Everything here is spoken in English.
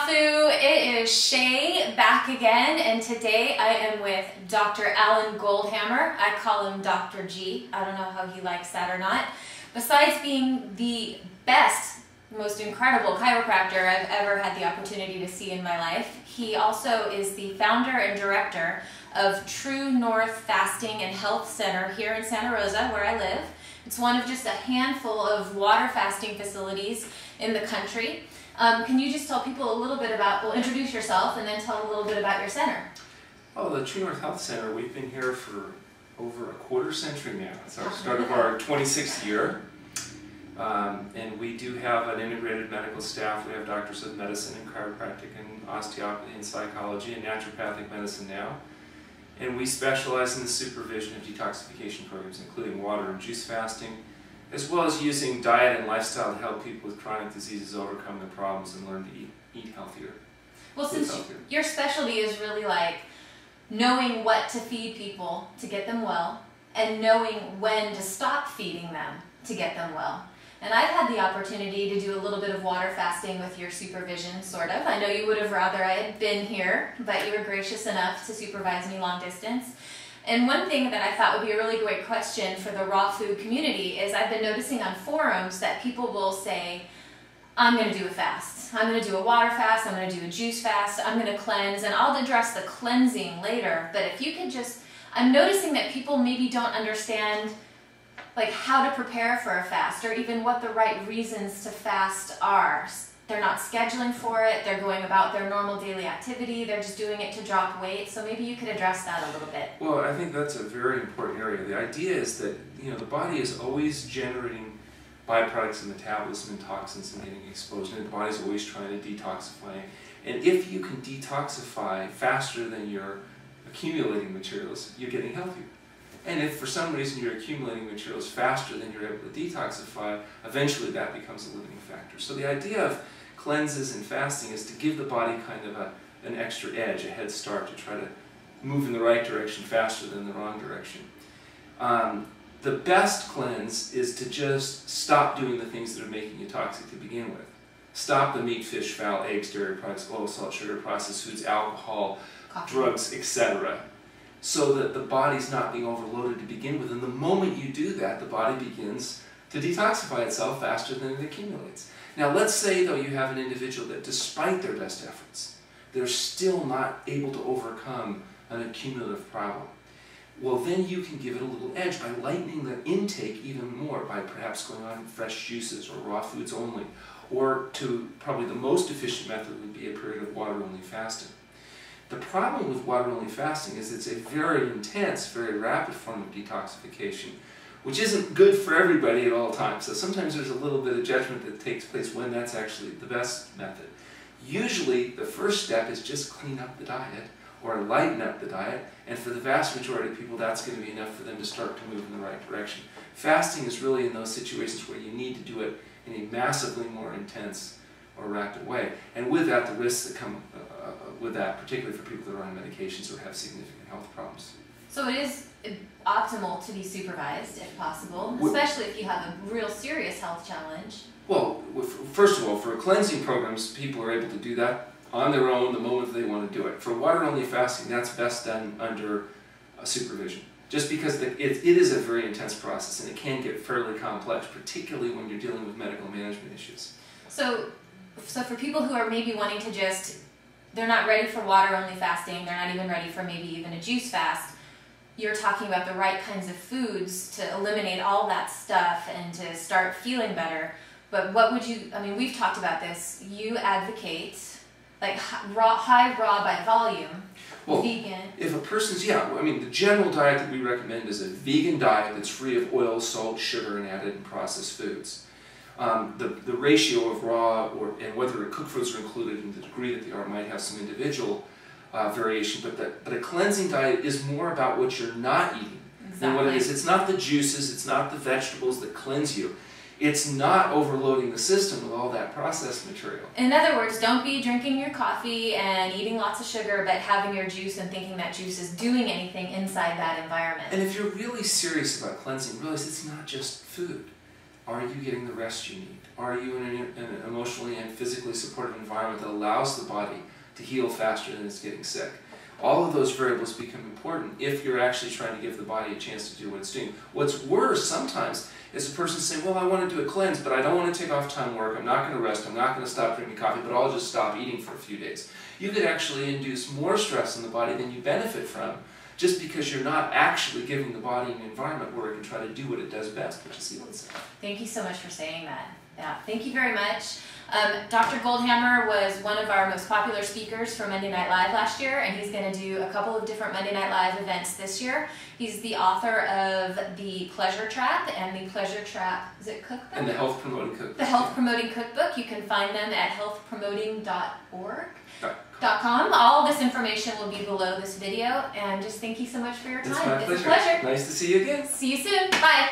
Rafu, it is Shea back again, and today I am with Dr. Alan Goldhamer. I call him Dr. G. I don't know how he likes that or not. Besides being the best, most incredible chiropractor I've ever had the opportunity to see in my life, he also is the founder and director of True North Fasting and Health Center here in Santa Rosa, where I live. It's one of just a handful of water fasting facilities in the country. Can you just tell people a little bit about, well, introduce yourself and then tell a little bit about your center? Oh, the True North Health Center, we've been here for over a quarter century now. It's our start of our 26th year. And we do have an integrated medical staff. We have doctors of medicine and chiropractic and osteopathy and psychology and naturopathic medicine now. And we specialize in the supervision of detoxification programs, including water and juice fasting, as well as using diet and lifestyle to help people with chronic diseases overcome their problems and learn to eat healthier. Well, since your specialty is really like knowing what to feed people to get them well and knowing when to stop feeding them to get them well. And I've had the opportunity to do a little bit of water fasting with your supervision, sort of. I know you would have rather I had been here, but you were gracious enough to supervise me long distance. And one thing that I thought would be a really great question for the raw food community is I've been noticing on forums that people will say, I'm going to do a fast. I'm going to do a water fast. I'm going to do a juice fast. I'm going to cleanse. And I'll address the cleansing later. But if you could just, I'm noticing that people maybe don't understand like how to prepare for a fast or even what the right reasons to fast are. They're not scheduling for it, they're going about their normal daily activity, they're just doing it to drop weight, so maybe you could address that a little bit. Well, I think that's a very important area. The idea is that the body is always generating byproducts of metabolism and toxins and getting exposed, and the body's always trying to detoxify. And if you can detoxify faster than you're accumulating materials, you're getting healthier. And if for some reason you're accumulating materials faster than you're able to detoxify, eventually that becomes a limiting factor. So the idea of cleanses and fasting is to give the body kind of an extra edge, a head start, to try to move in the right direction faster than the wrong direction. The best cleanse is to just stop doing the things that are making you toxic to begin with. Stop the meat, fish, fowl, eggs, dairy products, oil, salt, sugar, processed foods, alcohol, coffee, drugs, etc., so that the body's not being overloaded to begin with. And the moment you do that, the body begins to detoxify itself faster than it accumulates. Now let's say though you have an individual that despite their best efforts, they're still not able to overcome an accumulative problem. Well, then you can give it a little edge by lightening the intake even more, by perhaps going on fresh juices or raw foods only, or to probably the most efficient method would be a period of water-only fasting. The problem with water-only fasting is it's a very intense, very rapid form of detoxification, which isn't good for everybody at all times. So sometimes there's a little bit of judgment that takes place when that's actually the best method. Usually the first step is just clean up the diet or lighten up the diet, and for the vast majority of people that's going to be enough for them to start to move in the right direction. Fasting is really in those situations where you need to do it in a massively more intense or rapid way. And with that, the risks that come with that, particularly for people that are on medications or have significant health problems. So it is optimal to be supervised if possible, especially if you have a real serious health challenge. Well, first of all, for cleansing programs, people are able to do that on their own the moment they want to do it. For water-only fasting, that's best done under supervision, just because it is a very intense process and it can get fairly complex, particularly when you're dealing with medical management issues. So for people who are maybe wanting to just, they're not ready for water-only fasting, they're not even ready for maybe even a juice fast, you're talking about the right kinds of foods to eliminate all that stuff and to start feeling better. But what would you, I mean, we've talked about this, you advocate like high raw by volume, well, vegan. If a person's, I mean, the general diet that we recommend is a vegan diet that's free of oil, salt, sugar, and added and processed foods. The ratio of raw and whether cooked foods are included and the degree that they are might have some individual variation, but a cleansing diet is more about what you're not eating than what it is. It's not the juices, it's not the vegetables that cleanse you. It's not overloading the system with all that processed material. In other words, don't be drinking your coffee and eating lots of sugar, but having your juice and thinking that juice is doing anything inside that environment. And if you're really serious about cleansing, realize it's not just food. Are you getting the rest you need? Are you in an emotionally and physically supportive environment that allows the body to heal faster than it's getting sick? All of those variables become important if you're actually trying to give the body a chance to do what it's doing. What's worse sometimes is a person saying, well, I want to do a cleanse, but I don't want to take off time work, I'm not going to rest, I'm not going to stop drinking coffee, but I'll just stop eating for a few days. You could actually induce more stress in the body than you benefit from, just because you're not actually giving the body an environment where it can try to do what it does best, which is heal itself. Thank you so much for saying that. Yeah, thank you very much. Dr. Goldhamer was one of our most popular speakers for Monday Night Live last year, and he's going to do a couple of different Monday Night Live events this year. He's the author of The Pleasure Trap and The Pleasure Trap, is it cookbook? And the Health Promoting Cookbook. The Health Promoting Cookbook. You can find them at healthpromoting.org.com. All this information will be below this video, and just thank you so much for your time. It's my pleasure. It's a pleasure. Nice to see you again. See you soon. Bye.